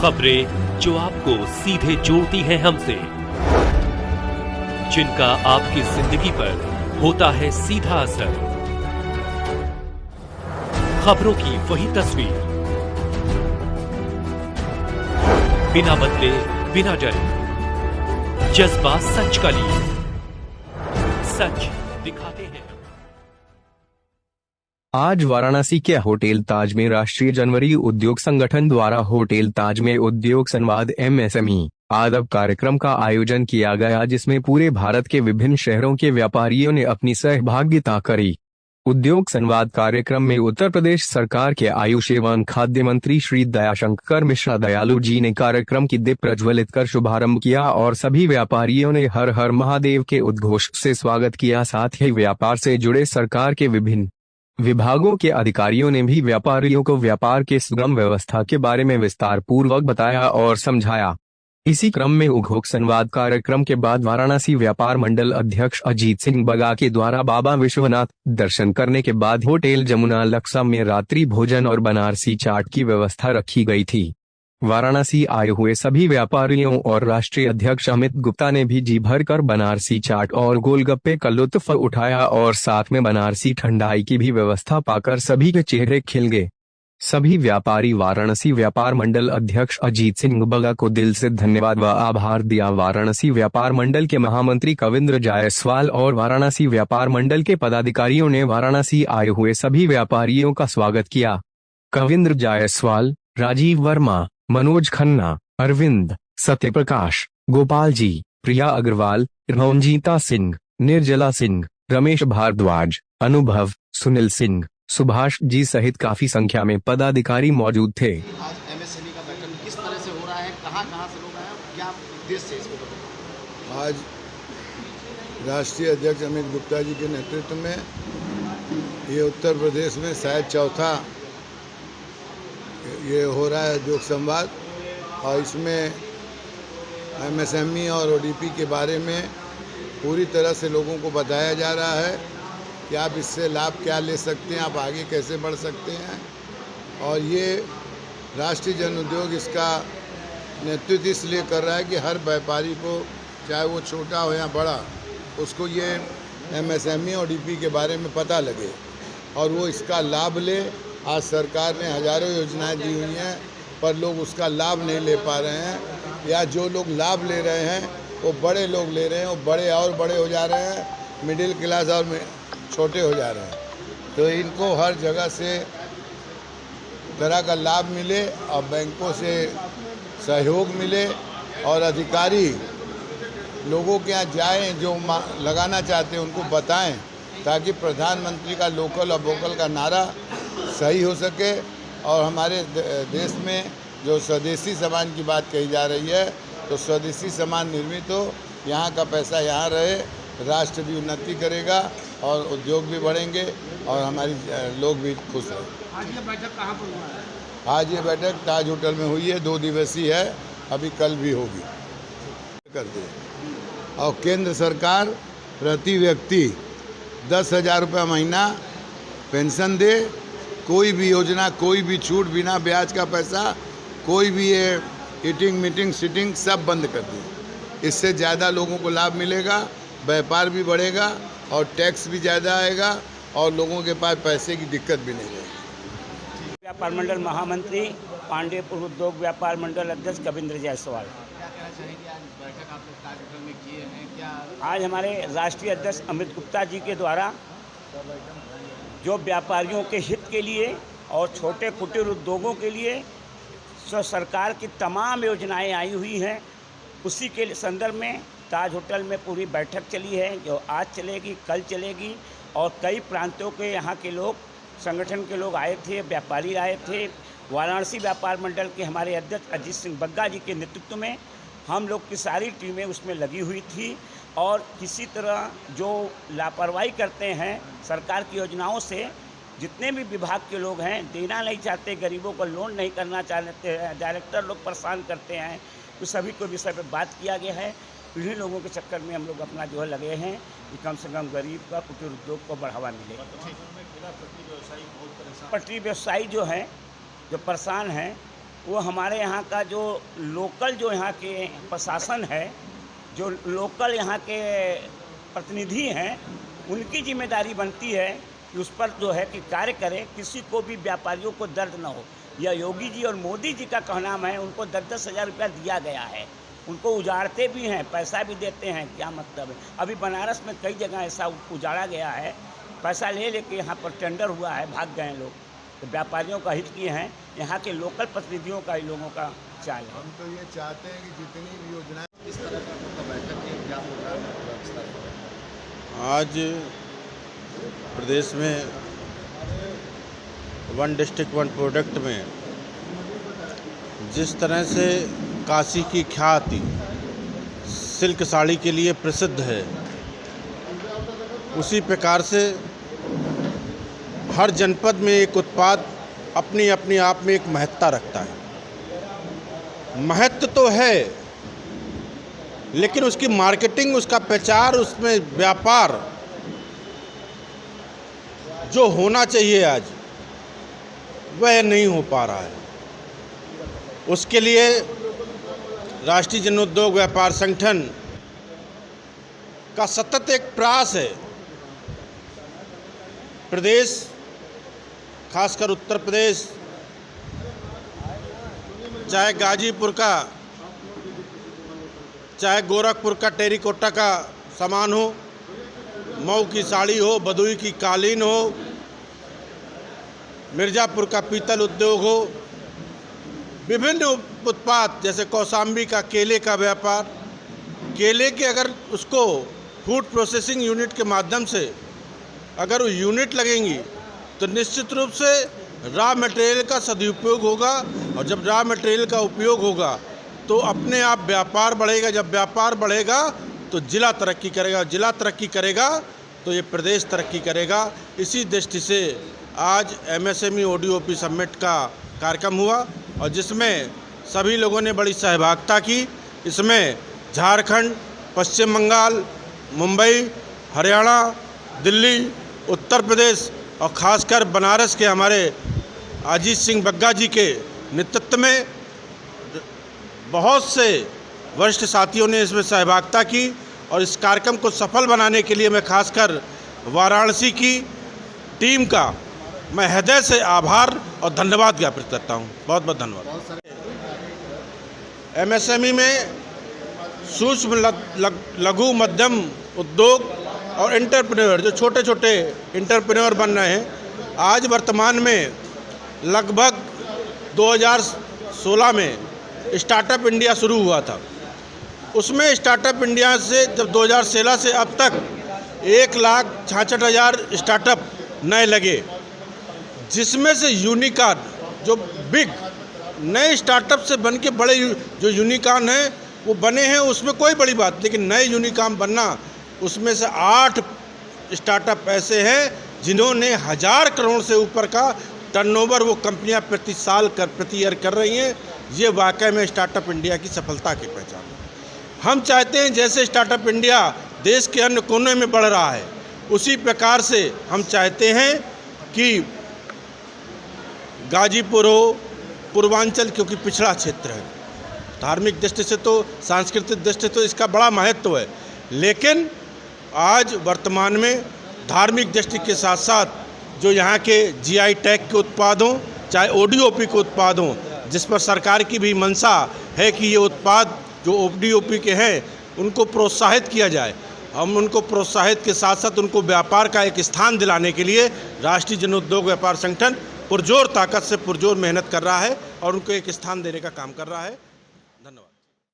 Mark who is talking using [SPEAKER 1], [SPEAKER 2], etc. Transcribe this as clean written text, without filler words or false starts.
[SPEAKER 1] खबरें जो आपको सीधे जोड़ती हैं हमसे, जिनका आपकी जिंदगी पर होता है सीधा असर। खबरों की वही तस्वीर, बिना बदले बिना डरे, जज्बा सच का लिए, सच दिखाते हैं।
[SPEAKER 2] आज वाराणसी के होटल ताज में राष्ट्रीय जनवरी उद्योग संगठन द्वारा होटल ताज में उद्योग संवाद MSME आदब कार्यक्रम का आयोजन किया गया, जिसमें पूरे भारत के विभिन्न शहरों के व्यापारियों ने अपनी सहभागिता करी। उद्योग संवाद कार्यक्रम में उत्तर प्रदेश सरकार के आयुष एवं खाद्य मंत्री श्री दयाशंकर मिश्रा दयालु जी ने कार्यक्रम की दीप प्रज्वलित कर शुभारंभ किया और सभी व्यापारियों ने हर हर महादेव के उद्घोष से स्वागत किया। साथ ही व्यापार से जुड़े सरकार के विभिन्न विभागों के अधिकारियों ने भी व्यापारियों को व्यापार के सुगम व्यवस्था के बारे में विस्तार पूर्वक बताया और समझाया। इसी क्रम में उद्योग संवाद कार्यक्रम के बाद वाराणसी व्यापार मंडल अध्यक्ष अजीत सिंह बगा के द्वारा बाबा विश्वनाथ दर्शन करने के बाद होटल जमुना लक्सा में रात्रि भोजन और बनारसी चाट की व्यवस्था रखी गई थी। वाराणसी आए हुए सभी व्यापारियों और राष्ट्रीय अध्यक्ष अमित गुप्ता ने भी जी भर कर बनारसी चाट और गोलगप्पे का लुत्फ उठाया और साथ में बनारसी ठंडाई की भी व्यवस्था पाकर सभी के चेहरे खिल गए। सभी व्यापारी वाराणसी व्यापार मंडल अध्यक्ष अजीत सिंह बगा को दिल से धन्यवाद व आभार दिया। वाराणसी व्यापार मंडल के महामंत्री कविंद्र जायसवाल और वाराणसी व्यापार मंडल के पदाधिकारियों ने वाराणसी आए हुए सभी व्यापारियों का स्वागत किया। कविंद्र जायसवाल, राजीव वर्मा, मनोज खन्ना, अरविंद, सत्यप्रकाश, गोपाल जी, प्रिया अग्रवाल, रंजीता सिंह, निर्जला सिंह, रमेश भारद्वाज, अनुभव, सुनील सिंह, सुभाष जी सहित काफी संख्या में पदाधिकारी मौजूद थे।
[SPEAKER 3] आज MSME का बैठक किस तरह से हो रहा है, कहाँ से लोग आए हैं, क्या उद्देश्य है इसको बताइए।
[SPEAKER 4] आज राष्ट्रीय अध्यक्ष अमित गुप्ता जी के नेतृत्व में ये उत्तर प्रदेश में शायद चौथा ये हो रहा है उद्योग संवाद, और इसमें MSME और ODP के बारे में पूरी तरह से लोगों को बताया जा रहा है कि आप इससे लाभ क्या ले सकते हैं, आप आगे कैसे बढ़ सकते हैं। और ये राष्ट्रीय जन उद्योग इसका नेतृत्व इसलिए कर रहा है कि हर व्यापारी को, चाहे वो छोटा हो या बड़ा, उसको ये MSME और ODP के बारे में पता लगे और वो इसका लाभ ले। आज सरकार ने हजारों योजनाएं दी हुई हैं, पर लोग उसका लाभ नहीं ले पा रहे हैं, या जो लोग लाभ ले रहे हैं वो बड़े लोग ले रहे हैं, वो बड़े और बड़े हो जा रहे हैं, मिडिल क्लास और छोटे हो जा रहे हैं। तो इनको हर जगह से तरह का लाभ मिले और बैंकों से सहयोग मिले और अधिकारी लोगों के यहाँ जाएं, जो लगाना चाहते हैं उनको बताएं, ताकि प्रधानमंत्री का लोकल और वोकल का नारा सही हो सके और हमारे देश में जो स्वदेशी सामान की बात कही जा रही है, तो स्वदेशी सामान निर्मित हो, यहाँ का पैसा यहाँ रहे, राष्ट्र भी उन्नति करेगा और उद्योग भी बढ़ेंगे और हमारी लोग भी खुश रहे।
[SPEAKER 3] आज ये बैठक कहाँ पर हुआ है?
[SPEAKER 4] आज ये बैठक ताज होटल में हुई है, 2 दिवसीय है, अभी कल भी होगी। कर दे और केंद्र सरकार प्रति व्यक्ति 10,000 रुपये महीना पेंशन दे, कोई भी योजना, कोई भी छूट, बिना ब्याज का पैसा, कोई भी ये ईटिंग मीटिंग सीटिंग सब बंद कर दे। इससे ज़्यादा लोगों को लाभ मिलेगा, व्यापार भी बढ़ेगा और टैक्स भी ज़्यादा आएगा और लोगों के पास पैसे की दिक्कत भी नहीं रहेगी।
[SPEAKER 5] व्यापार मंडल महामंत्री पांडेपुर उद्योग व्यापार मंडल अध्यक्ष कविंद्र जायसवाल।
[SPEAKER 3] क्या कहना चाहेंगे, आज बैठक आप लोग ताज होटल में किए हैं, क्या
[SPEAKER 5] आज हमारे राष्ट्रीय अध्यक्ष अमित गुप्ता जी के द्वारा जो व्यापारियों के हित के लिए और छोटे कुटीर उद्योगों के लिए सरकार की तमाम योजनाएं आई हुई हैं, उसी के संदर्भ में ताज होटल में पूरी बैठक चली है, जो आज चलेगी, कल चलेगी। और कई प्रांतों के यहाँ के लोग, संगठन के लोग आए थे, व्यापारी आए थे। वाराणसी व्यापार मंडल के हमारे अध्यक्ष अजीत सिंह बग्गा जी के नेतृत्व में हम लोग की सारी टीमें उसमें लगी हुई थी और किसी तरह जो लापरवाही करते हैं सरकार की योजनाओं से, जितने भी विभाग के लोग हैं, देना नहीं चाहते, गरीबों को लोन नहीं करना चाहते हैं, डायरेक्टर लोग परेशान करते हैं, तो सभी को विषय पर बात किया गया है। इन्हीं लोगों के चक्कर में हम लोग अपना जो है लगे हैं कि कम से कम गरीब का कुटीर उद्योग को बढ़ावा मिले। पटरी व्यवसायी जो हैं, जो परेशान हैं, वो हमारे यहाँ का जो लोकल जो यहाँ के प्रशासन है, जो लोकल यहाँ के प्रतिनिधि हैं, उनकी जिम्मेदारी बनती है कि उस पर जो है कि कार्य करें, किसी को भी व्यापारियों को दर्द न हो। यह योगी जी और मोदी जी का कहना है, उनको 10-10 हज़ार रुपया दिया गया है, उनको उजाड़ते भी हैं, पैसा भी देते हैं, क्या मतलब है। अभी बनारस में कई जगह ऐसा उजाड़ा गया है, पैसा ले लेके यहाँ पर टेंडर हुआ है, भाग गए लोग। तो व्यापारियों का हित किए हैं, यहाँ के लोकल प्रतिनिधियों का, इन लोगों का चाल है।
[SPEAKER 4] हम तो ये चाहते हैं कि जितनी भी योजनाएं
[SPEAKER 3] किस तरह का मतलब बैठक की क्या प्रोग्राम है पूरा विस्तार में?
[SPEAKER 6] आज प्रदेश में वन डिस्ट्रिक्ट वन प्रोडक्ट में जिस तरह से काशी की ख्याति सिल्क साड़ी के लिए प्रसिद्ध है, उसी प्रकार से हर जनपद में एक उत्पाद अपनी अपनी आप में एक महत्ता रखता है। महत्व तो है, लेकिन उसकी मार्केटिंग, उसका प्रचार, उसमें व्यापार जो होना चाहिए आज, वह नहीं हो पा रहा है। उसके लिए राष्ट्रीय जनोद्योग व्यापार संगठन का सतत एक प्रयास है। प्रदेश, खासकर उत्तर प्रदेश, चाहे गाजीपुर का, चाहे गोरखपुर का टेरिकोटा का सामान हो, मऊ की साड़ी हो, बदुई की कालीन हो, मिर्ज़ापुर का पीतल उद्योग हो, विभिन्न उत्पाद जैसे कौसाम्बी का केले का व्यापार, केले के अगर उसको फूड प्रोसेसिंग यूनिट के माध्यम से अगर वो यूनिट लगेंगी तो निश्चित रूप से रॉ मटेरियल का सदुपयोग होगा, और जब रॉ मटेरियल का उपयोग होगा तो अपने आप व्यापार बढ़ेगा। जब व्यापार बढ़ेगा तो जिला तरक्की करेगा, जिला तरक्की करेगा तो ये प्रदेश तरक्की करेगा। इसी दृष्टि से आज MSME ODOP समिट का कार्यक्रम हुआ, और जिसमें सभी लोगों ने बड़ी सहभागिता की। इसमें झारखंड, पश्चिम बंगाल, मुंबई, हरियाणा, दिल्ली, उत्तर प्रदेश और ख़ासकर बनारस के हमारे अजीत सिंह बग्गा जी के नेतृत्व में बहुत से वरिष्ठ साथियों ने इसमें सहभागिता की, और इस कार्यक्रम को सफल बनाने के लिए मैं खासकर वाराणसी की टीम का मैं हृदय से आभार और धन्यवाद ज्ञापित करता हूँ। बहुत बहुत धन्यवाद। MSME में सूक्ष्म लघु मध्यम उद्योग और एंटरप्रेन्योर, जो छोटे छोटे एंटरप्रेन्योर बन रहे हैं, आज वर्तमान में लगभग 2016 में स्टार्टअप इंडिया शुरू हुआ था। उसमें स्टार्टअप इंडिया से जब 2016 से अब तक 1,66,000 स्टार्टअप नए लगे, जिसमें से यूनिकॉर्न जो बिग नए स्टार्टअप से बन के बड़े जो यूनिकॉर्न हैं वो बने हैं, उसमें कोई बड़ी बात, लेकिन नए यूनिकॉर्न बनना, उसमें से 8 स्टार्टअप ऐसे हैं जिन्होंने 1000 करोड़ से ऊपर का टर्नओवर वो कंपनियां प्रति साल प्रति ईयर कर रही हैं। ये वाकई में स्टार्टअप इंडिया की सफलता की पहचान है। हम चाहते हैं जैसे स्टार्टअप इंडिया देश के अन्य कोने में बढ़ रहा है, उसी प्रकार से हम चाहते हैं कि गाजीपुर हो, पूर्वांचल, क्योंकि पिछड़ा क्षेत्र है, धार्मिक दृष्टि से तो, सांस्कृतिक दृष्टि से तो इसका बड़ा महत्व है, लेकिन आज वर्तमान में धार्मिक दृष्टि के साथ साथ जो यहाँ के GI टैग के उत्पाद हों, चाहे ODOP के उत्पाद हों, जिस पर सरकार की भी मंशा है कि ये उत्पाद जो ODOP के हैं उनको प्रोत्साहित किया जाए। हम उनको प्रोत्साहित के साथ साथ उनको व्यापार का एक स्थान दिलाने के लिए राष्ट्रीय जनोद्योग व्यापार संगठन पुरजोर ताकत से पुरजोर मेहनत कर रहा है और उनको एक स्थान देने का काम कर रहा है। धन्यवाद।